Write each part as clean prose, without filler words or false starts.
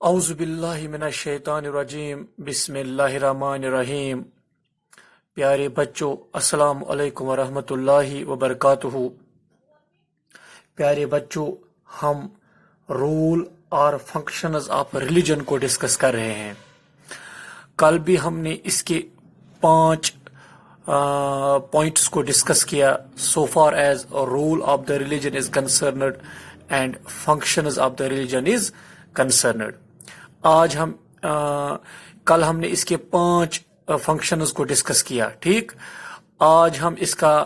اعوذ باللہ من الشیطان الرجیم بسم اللہ الرحمن الرحیم۔ پیارے بچوں، السلام علیکم ورحمۃ اللہ وبرکاتہ۔ پیارے بچوں، ہم رول اور فنکشنز آف ریلیجن کو ڈسکس کر رہے ہیں۔ کل بھی ہم نے اس کے 5 پوائنٹس کو ڈسکس کیا، so far as role of the religion is concerned and functions of the religion is concerned. آج کل ہم نے اس کے 5 فنکشنز کو ڈسکس کیا، ٹھیک۔ آج ہم اس کا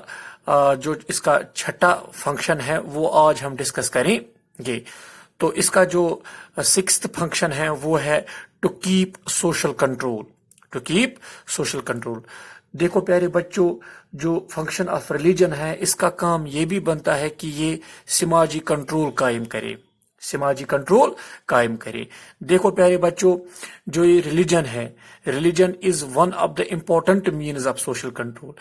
جو اس کا 6واں فنکشن ہے وہ آج ہم ڈسکس کریں گے۔ تو اس کا جو 6th فنکشن ہے وہ ہے to keep social control, to keep social control. دیکھو پیارے بچوں، جو فنکشن آف ریلیجن ہے اس کا کام یہ بھی بنتا ہے کہ یہ سماجی کنٹرول قائم کرے، سماجی کنٹرول قائم کرے۔ دیکھو پیارے بچوں، جو یہ ریلیجن ہے، religion is one of the important means of social control,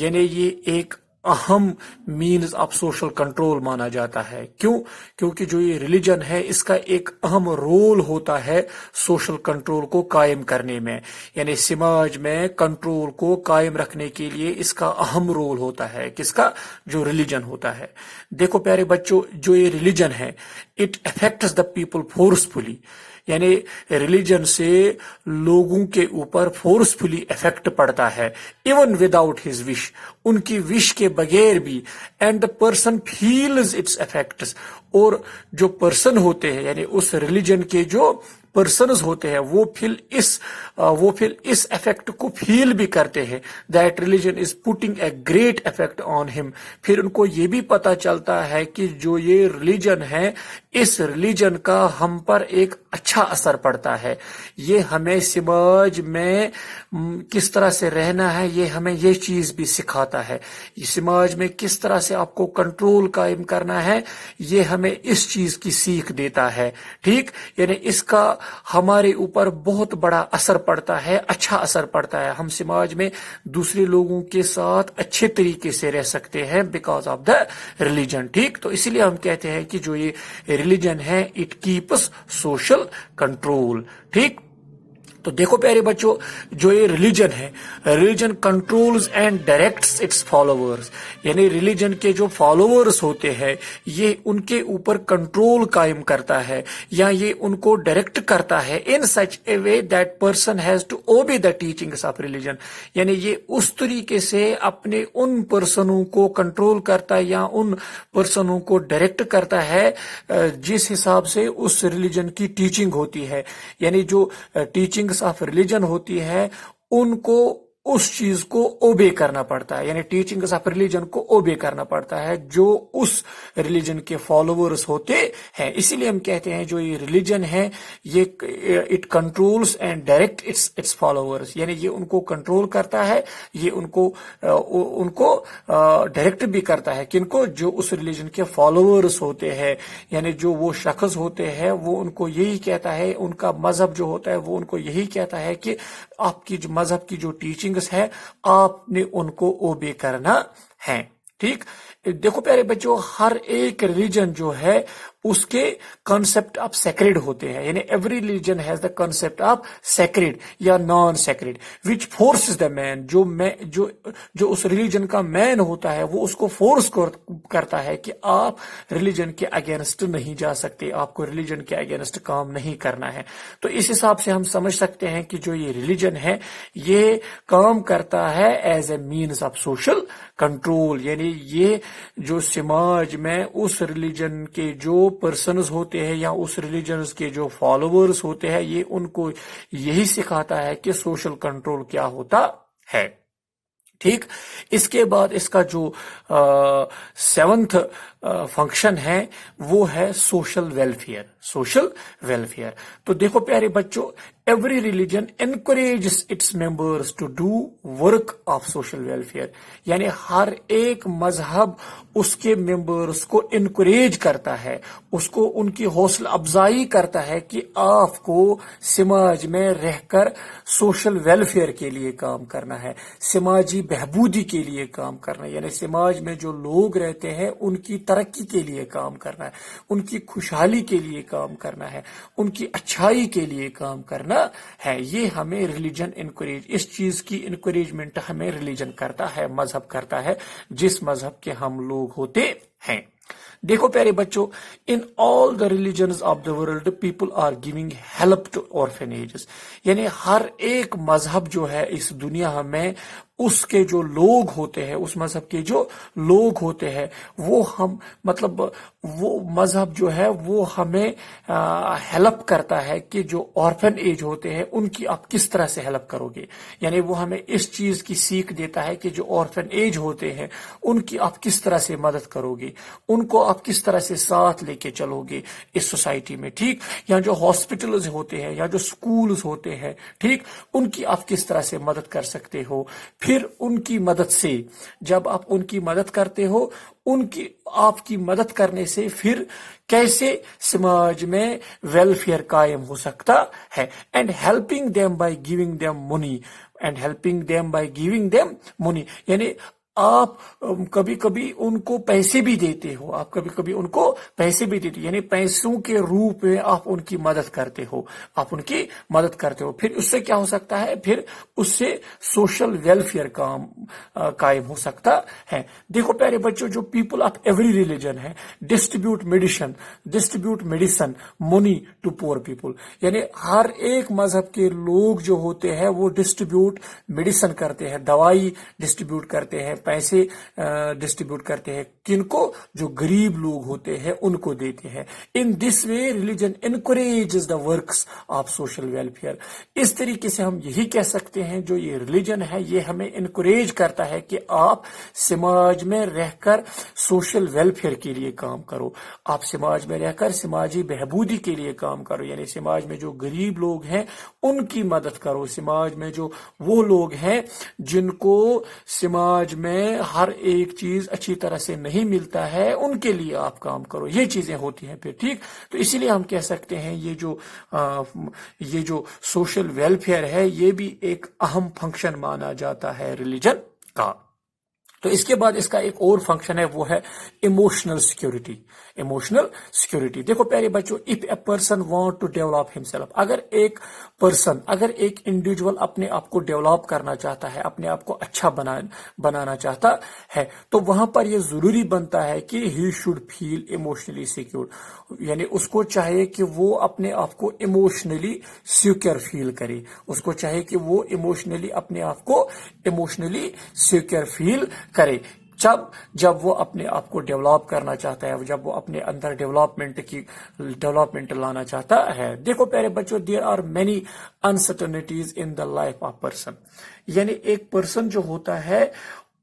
یعنی یہ ایک اہم مینز آف سوشل کنٹرول مانا جاتا ہے۔ کیوں؟ کیونکہ جو یہ ریلیجن ہے اس کا ایک اہم رول ہوتا ہے سوشل کنٹرول کو قائم کرنے میں، یعنی سماج میں کنٹرول کو قائم رکھنے کے لیے اس کا اہم رول ہوتا ہے۔ کس کا؟ جو ریلیجن ہوتا ہے۔ دیکھو پیارے بچوں، جو یہ ریلیجن ہے it affects the people forcefully, یعنی ریلیجن سے لوگوں کے اوپر فورسفلی افیکٹ پڑتا ہے، ایون وداؤٹ ہز وش، ان کی وش کے بغیر بھی، and the person feels its affects, اور جو پرسن ہوتے ہیں یعنی اس ریلیجن کے جو پرسنز ہوتے ہیں وہ پھر اس افیکٹ کو فیل بھی کرتے ہیں، that religion is putting a great effect on ہم۔ پھر ان کو یہ بھی پتا چلتا ہے کہ جو یہ ریلیجن ہے اس ریلیجن کا ہم پر ایک اچھا اثر پڑتا ہے، یہ ہمیں سماج میں کس طرح سے رہنا ہے یہ ہمیں یہ چیز بھی سکھاتا ہے، یہ سماج میں کس طرح سے آپ کو کنٹرول قائم کرنا ہے یہ ہمیں اس چیز کی سیکھ دیتا ہے، ٹھیک۔ یعنی اس کا ہمارے اوپر بہت بڑا اثر پڑتا ہے، اچھا اثر پڑتا ہے، ہم سماج میں دوسرے لوگوں کے ساتھ اچھے طریقے سے رہ سکتے ہیں بیکاز آف دا ریلیجن، ٹھیک۔ تو اسی لیے ہم کہتے ہیں کہ جو یہ ریلیجن ہے اٹ کیپس سوشل کنٹرول، ٹھیک۔ تو دیکھو پیارے بچوں، جو یہ ریلیجن ہے، religion controls and directs its followers, یعنی ریلیجن کے جو فالوورز ہوتے ہیں یہ ان کے اوپر کنٹرول قائم کرتا ہے یا یہ ان کو ڈائریکٹ کرتا ہے in such a way that person has to obey the teachings of religion, یعنی یہ اس طریقے سے اپنے ان پرسنوں کو کنٹرول کرتا ہے یا ان پرسنوں کو ڈائریکٹ کرتا ہے جس حساب سے اس ریلیجن کی ٹیچنگ ہوتی ہے، یعنی جو ٹیچنگ آف ریلیجن ہوتی ہے ان کو اس چیز کو اوبے کرنا پڑتا ہے، یعنی ٹیچنگز آف ریلیجن کو اوبے کرنا پڑتا ہے جو اس ریلیجن کے فالوورز ہوتے ہیں۔ اسی لیے ہم کہتے ہیں جو یہ ریلیجن ہے یہ it controls and direct its followers, یعنی یہ ان کو کنٹرول کرتا ہے، یہ ان کو ڈائریکٹ بھی کرتا ہے، کن کو؟ جو اس ریلیجن کے فالوورز ہوتے ہیں، یعنی جو وہ شخص ہوتے ہیں وہ ان کو یہی کہتا ہے، ان کا مذہب جو ہوتا ہے وہ ان کو یہی کہتا ہے کہ آپ کی جو مذہب کی جو ٹیچنگ ہے آپ نے ان کو اوبے کرنا ہے، ٹھیک۔ دیکھو پیارے بچوں، ہر ایک ریلیجن جو ہے اس کے کانسیپٹ آف سیکریڈ ہوتے ہیں، یعنی every religion has the concept of سیکریڈ یا نان سیکریڈ وچ فورسز دا مین، جو اس ریلیجن کا مین ہوتا ہے وہ اس کو فورس کرتا ہے کہ آپ ریلیجن کے اگینسٹ نہیں جا سکتے، آپ کو ریلیجن کے اگینسٹ کام نہیں کرنا ہے۔ تو اس حساب سے ہم سمجھ سکتے ہیں کہ جو یہ ریلیجن ہے یہ کام کرتا ہے as a means of social control, یعنی یہ جو سماج میں اس ریلیجن کے جو پرسنز ہوتے ہیں یا اس ریلیجنز کے جو فالوورز ہوتے ہیں یہ ان کو یہی سکھاتا ہے کہ سوشل کنٹرول کیا ہوتا ہے، ٹھیک۔ اس کے بعد اس کا جو 7th فنکشن ہے وہ ہے سوشل ویلفیئر، سوشل ویلفیئر۔ تو دیکھو پیارے بچوں، every religion encourages its members to do work of social welfare. یعنی ہر ایک مذہب اس کے ممبرس کو انکریج کرتا ہے، اس کو ان کی حوصلہ افزائی کرتا ہے کہ آپ کو سماج میں رہ کر سوشل ویلفیئر کے لیے کام کرنا ہے، سماجی بہبودی کے لیے کام کرنا ہے، یعنی سماج میں جو لوگ رہتے ہیں ان کی ترقی کے لیے کام کرنا ہے، ان کی خوشحالی کے لیے کام کرنا ہے، ان کی اچھائی کے لیے کام کرنا ہے. یہ ہمیں ریلیجن انکریج، اس چیز کی انکریجمنٹ ہمیں ریلیجن کرتا ہے، مذہب کرتا ہے، جس مذہب کے ہم لوگ ہوتے ہیں. دیکھو پیارے بچوں، in all the religions of the world people are giving help to orphanages. یعنی ہر ایک مذہب جو ہے اس دنیا میں، اس کے جو لوگ ہوتے ہیں، اس مذہب کے جو لوگ ہوتے ہیں، وہ ہم مطلب وہ مذہب جو ہے وہ ہمیں ہیلپ کرتا ہے کہ جو آرفن ایج ہوتے ہیں ان کی آپ کس طرح سے ہیلپ کرو گے. یعنی وہ ہمیں اس چیز کی سیکھ دیتا ہے کہ جو آرفن ایج ہوتے ہیں ان کی آپ کس طرح سے مدد کرو گے، ان کو آپ کس طرح سے ساتھ لے کے چلو گے اس سوسائٹی میں. ٹھیک، یا جو ہاسپٹلز ہوتے ہیں یا جو سکولز ہوتے ہیں، ٹھیک، ان کی آپ کس طرح سے مدد کر سکتے ہو. پھر ان کی مدد سے، جب آپ ان کی مدد کرتے ہو، ان کی آپ کی مدد کرنے سے پھر کیسے سماج میں ویلفیئر قائم ہو سکتا ہے. And helping them by giving them money, and helping them by giving them money. یعنی آپ کبھی کبھی ان کو پیسے بھی دیتے ہو، آپ کبھی کبھی ان کو پیسے بھی دیتے ہو، یعنی پیسوں کے روپ میں آپ ان کی مدد کرتے ہو، آپ ان کی مدد کرتے ہو. پھر اس سے کیا ہو سکتا ہے، پھر اس سے سوشل ویلفیئر قائم ہو سکتا ہے. دیکھو پیارے بچوں، جو پیپل آف ایوری ریلیجن ہے distribute medicine money to poor people. یعنی ہر ایک مذہب کے لوگ جو ہوتے ہیں وہ ڈسٹریبیوٹ میڈیسن کرتے ہیں، دوائی ڈسٹریبیوٹ کرتے ہیں، پیسے ڈسٹریبیوٹ کرتے ہیں. کن کو؟ جو غریب لوگ ہوتے ہیں ان کو دیتے ہیں. In this way religion encourages the works of social welfare. اس طریقے سے ہم یہی کہہ سکتے ہیں جو یہ ریلیجن ہے یہ ہمیں انکریج کرتا ہے کہ آپ سماج میں رہ کر سوشل ویلفیئر کے لیے کام کرو، آپ سماج میں رہ کر سماجی بہبودی کے لیے کام کرو. یعنی سماج میں جو غریب لوگ ہیں ان کی مدد کرو، سماج میں جو وہ لوگ ہیں جن کو سماج میں ہر ایک چیز اچھی طرح سے نہیں ملتا ہے ان کے لیے آپ کام کرو. یہ چیزیں ہوتی ہیں پھر. ٹھیک، تو اسی لیے ہم کہہ سکتے ہیں یہ جو سوشل ویلفیئر ہے یہ بھی ایک اہم فنکشن مانا جاتا ہے ریلیجن کا. تو اس کے بعد اس کا ایک اور فنکشن ہے، وہ ہے ایموشنل سیکیورٹی. ایموشنل سیکیورٹی، دیکھو پیارے بچوں، if a person want to develop himself, اگر ایک انڈیویجول اپنے آپ کو ڈیولپ کرنا چاہتا ہے، اپنے آپ کو اچھا بنانا چاہتا ہے، تو وہاں پر یہ ضروری بنتا ہے کہ he should feel emotionally secure. یعنی اس کو چاہیے کہ وہ اپنے آپ کو ایموشنلی سیکیور فیل کرے، اس کو چاہیے کہ وہ اپنے آپ کو ایموشنلی سیکیور فیل کرے. جب وہ اپنے آپ کو ڈیولپ کرنا چاہتا ہے، جب وہ اپنے اندر ڈیولپمنٹ لانا چاہتا ہے. دیکھو پیارے بچوں، there are many uncertainties in the life of person. یعنی ایک پرسن جو ہوتا ہے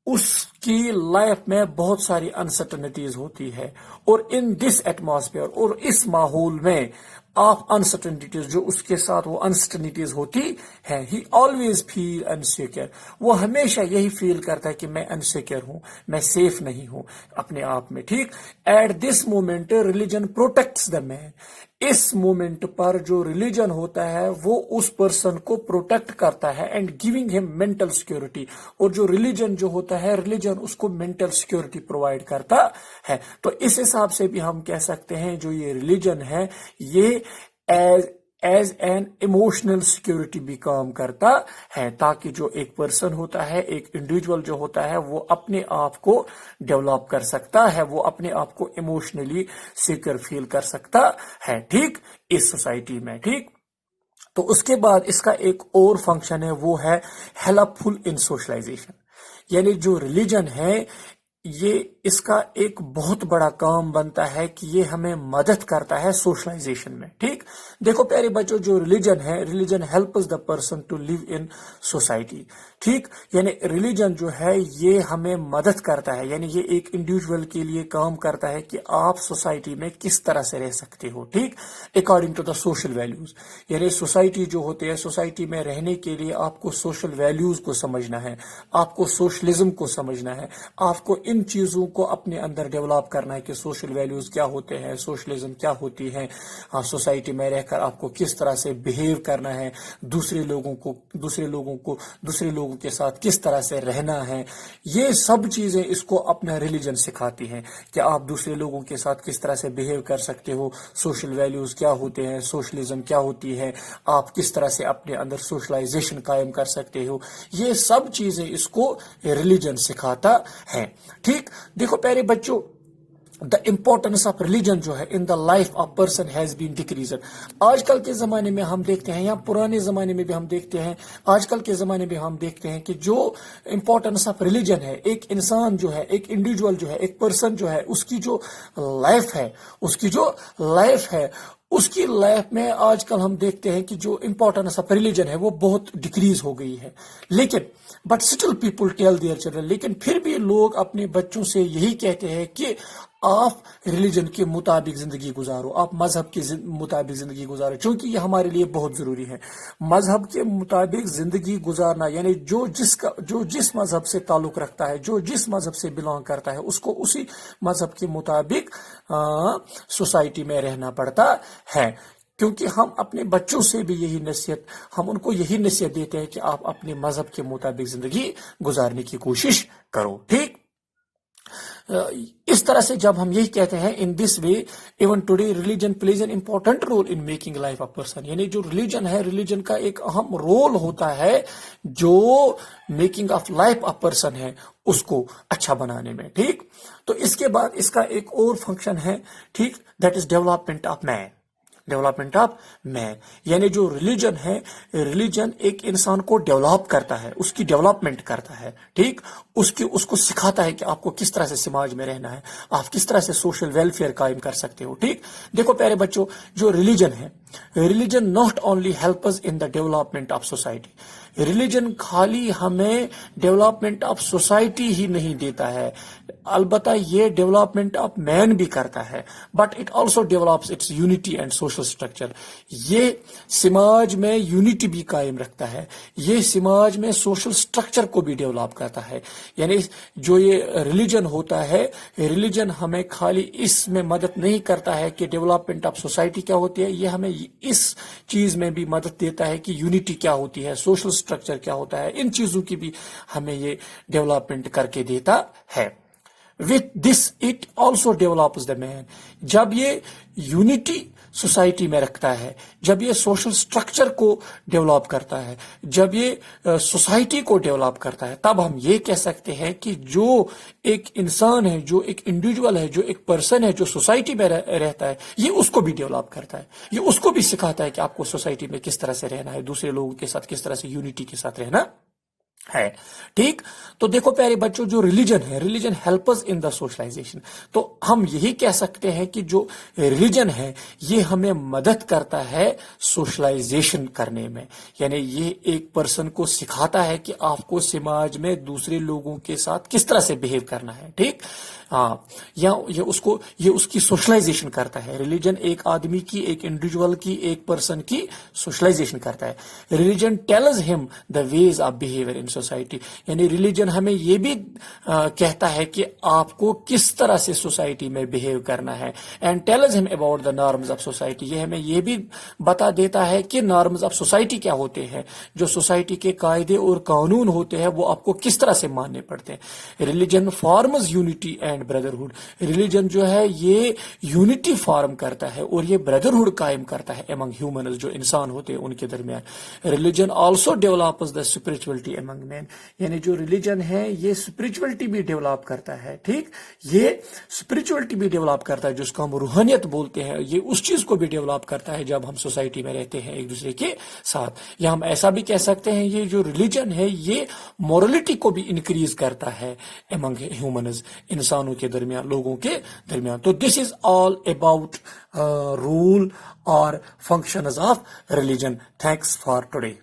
اس کی لائف میں بہت ساری انسرٹنٹیز ہوتی ہے، اور ان دس ایٹماسفیئر، اور اس ماحول میں آف انسرٹنٹیز، جو اس کے ساتھ وہ انسرٹنٹیز ہوتی ہے، ہی آلویز فیل انسیکیور. وہ ہمیشہ یہی فیل کرتا ہے کہ میں انسیکیور ہوں، میں سیف نہیں ہوں اپنے آپ میں. ٹھیک، at this moment religion protects the man. اس مومنٹ پر جو ریلیجن ہوتا ہے وہ اس پرسن کو پروٹیکٹ کرتا ہے، اینڈ گیونگ ہم مینٹل سیکیورٹی. اور جو ریلیجن جو ہوتا ہے، ریلیجن اس کو مینٹل سیکیورٹی پرووائڈ کرتا ہے. تو اس حساب سے بھی ہم کہہ سکتے ہیں جو یہ ریلیجن ہے یہ ایز این ایموشنل سیکیورٹی بھی کام کرتا ہے، تاکہ جو ایک پرسن ہوتا ہے، ایک انڈیویجول جو ہوتا ہے، وہ اپنے آپ کو ڈیولپ کر سکتا ہے، وہ اپنے آپ کو ایموشنلی سیکیور فیل کر سکتا ہے. ٹھیک، اس سوسائٹی میں. ٹھیک، تو اس کے بعد اس کا ایک اور فنکشن ہے، وہ ہے ہیلپ فل ان سوشلائزیشن. یعنی جو ریلیجن ہے یہ اس کا ایک بہت بڑا کام بنتا ہے کہ یہ ہمیں مدد کرتا ہے سوشلائزیشن میں. ٹھیک، دیکھو پیارے بچوں، جو ریلیجن ہے، religion helps the person to live in society. ٹھیک، یعنی ریلیجن جو ہے یہ ہمیں مدد کرتا ہے، یعنی یہ ایک انڈیویجول کے لیے کام کرتا ہے کہ آپ سوسائٹی میں کس طرح سے رہ سکتے ہو. ٹھیک، according to the social values. یعنی سوسائٹی جو ہوتی ہے، سوسائٹی میں رہنے کے لیے آپ کو سوشل ویلیوز کو سمجھنا ہے، آپ کو سوشلزم کو سمجھنا ہے، آپ کو ان چیزوں کو اپنے اندر ڈیولپ کرنا ہے کہ سوشل ویلیوز کیا ہوتے ہیں، سوشلزم کیا ہوتی ہے، سوسائٹی میں رہ کر آپ کو کس طرح سے بہیو کرنا ہے، دوسرے لوگوں کے ساتھ کس طرح سے رہنا ہے. یہ سب چیزیں اس کو اپنا ریلیجن سکھاتی ہیں کہ آپ دوسرے لوگوں کے ساتھ کس طرح سے بہیو کر سکتے ہو، سوشل ویلیوز کیا ہوتے ہیں، سوشلزم کیا ہوتی ہے، آپ کس طرح سے اپنے اندر سوشلائزیشن قائم کر سکتے ہو. یہ سب چیزیں اس کو ریلیجن سکھاتا ہے. ٹھیک، دیکھو پیارے بچوں، دا امپورٹنس آف ریلیجن جو ہے in the life of person has been decreased. آج کل کے زمانے میں ہم دیکھتے ہیں، یا پرانے زمانے میں بھی ہم دیکھتے ہیں، آج کل کے زمانے میں ہم دیکھتے ہیں کہ جو امپورٹنس آف ریلیجن ہے، ایک انسان جو ہے، ایک انڈیویجول جو ہے، ایک پرسن جو ہے، اس کی جو لائف ہے اس کی لائف میں آج کل ہم دیکھتے ہیں کہ جو امپورٹنس آف ریلیجن ہے وہ بہت ڈکریز ہو گئی ہے. لیکن but still people tell their children, لیکن پھر بھی لوگ اپنے بچوں سے یہی کہتے ہیں کہ آپ ریلیجن کے مطابق زندگی گزارو، آپ مذہب کے مطابق زندگی گزارو، چونکہ یہ ہمارے لیے بہت ضروری ہے. مذہب کے مطابق زندگی گزارنا یعنی جو جس مذہب سے تعلق رکھتا ہے، جو جس مذہب سے بلانگ کرتا ہے، اس کو اسی مذہب کے مطابق سوسائٹی میں رہنا پڑتا ہے. کیونکہ ہم اپنے بچوں سے بھی ہم ان کو یہی نصیحت دیتے ہیں کہ آپ اپنے مذہب کے مطابق زندگی گزارنے کی کوشش کرو. ٹھیک، اس طرح سے جب ہم یہی کہتے ہیں، in this way even today religion plays an important role in making life of person. یعنی جو ریلیجن ہے، ریلیجن کا ایک اہم رول ہوتا ہے جو making of life of person ہے اس کو اچھا بنانے میں. ٹھیک، تو اس کے بعد اس کا ایک اور فنکشن ہے، ٹھیک، دیٹ از ڈیولپمنٹ آف مین. یعنی جو ریلیجن ہے، ریلیجن ایک انسان کو ڈیولپ کرتا ہے، اس کی ڈیولپمنٹ کرتا ہے. ٹھیک، اس کو سکھاتا ہے کہ آپ کو کس طرح سے سماج میں رہنا ہے، آپ کس طرح سے سوشل ویلفیئر قائم کر سکتے ہو. ٹھیک، دیکھو پیارے بچوں، جو ریلیجن ہے، religion not only helps in the development of society. Religion خالی ہمیں ڈیولپمنٹ آف سوسائٹی ہی نہیں دیتا ہے، البتہ یہ ڈیولپمنٹ آف مین بھی کرتا ہے، but it also develops its unity and social structure. یہ سماج میں یونٹی بھی قائم رکھتا ہے، یہ سماج میں سوشل اسٹرکچر کو بھی ڈیولپ کرتا ہے. یعنی جو یہ ریلیجن ہوتا ہے، ریلیجن ہمیں خالی اس میں مدد نہیں کرتا ہے کہ ڈیولپمنٹ آف سوسائٹی کیا ہوتی ہے، یہ ہمیں اس چیز میں بھی مدد دیتا ہے کہ یونٹی کیا ہوتی ہے، سوشل اسٹرکچر کیا ہوتا ہے، ان چیزوں کی بھی ہمیں یہ ڈیولپمنٹ کر کے دیتا ہے. With this it also develops the man. جب یہ یونٹی سوسائٹی میں رکھتا ہے، جب یہ سوشل سٹرکچر کو ڈیولپ کرتا ہے، جب یہ سوسائٹی کو ڈیولپ کرتا ہے، تب ہم یہ کہہ سکتے ہیں کہ جو ایک انسان ہے، جو ایک انڈیویجول ہے، جو ایک پرسن ہے، جو سوسائٹی میں رہتا ہے، یہ اس کو بھی ڈیولپ کرتا ہے، یہ اس کو بھی سکھاتا ہے کہ آپ کو سوسائٹی میں کس طرح سے رہنا ہے، دوسرے لوگوں کے ساتھ کس طرح سے یونٹی کے ساتھ رہنا ہے. ٹھیک، تو دیکھو پیارے بچوں، جو ریلیجن ہے، ریلیجن ہیلپز ان دا سوشلائزیشن. تو ہم یہی کہہ سکتے ہیں کہ جو ریلیجن ہے یہ ہمیں مدد کرتا ہے سوشلائزیشن کرنے میں. یعنی یہ ایک پرسن کو سکھاتا ہے کہ آپ کو سماج میں دوسرے لوگوں کے ساتھ کس طرح سے بہیو کرنا ہے. ٹھیک، ہاں، یا یہ اس کی سوشلائزیشن کرتا ہے. ریلیجن ایک آدمی کی، ایک انڈیویجول کی، ایک پرسن کی سوشلائزیشن کرتا ہے. ریلیجن ٹیلز ہم the ways of behaviour in society. یعنی ریلیجن ہمیں یہ بھی کہتا ہے کہ آپ کو کس طرح سے سوسائٹی میں بہیو کرنا ہے. اینڈ ٹیلز ہم about the norms of society. یہ ہمیں یہ بھی بتا دیتا ہے کہ نارمز آف سوسائٹی کیا ہوتے ہیں، جو سوسائٹی کے قاعدے اور قانون ہوتے ہیں وہ آپ کو کس طرح سے ماننے پڑتے ہیں. Religion forms unity and and brotherhood. Religion جو ہے یہ یونٹی فارم کرتا ہے اور یہ بردرہڈ قائم کرتا ہے among humans, جو انسان ہوتے ہیں ان کے درمیان. ریلیجن آلسو ڈیولپز دا اسپرچولیٹی among men. یعنی جو ریلیجن ہے یہ اسپرچولیٹی بھی ڈیولپ کرتا ہے. ٹھیک, یہ اسپرچولیٹی بھی ڈیولپ کرتا ہے جس کو ہم روحانیت بولتے ہیں. یہ اس چیز کو بھی ڈیولپ کرتا ہے جب ہم سوسائٹی میں رہتے ہیں ایک دوسرے کے ساتھ. یا ہم ایسا بھی کہہ سکتے ہیں یہ جو ریلیجن ہے یہ مورلٹی کو بھی انکریز کرتا ہے among humans, انسانوں کے درمیان, لوگوں کے درمیان. تو دس از آل اباؤٹ رول اور functions of religion. Thanks for today.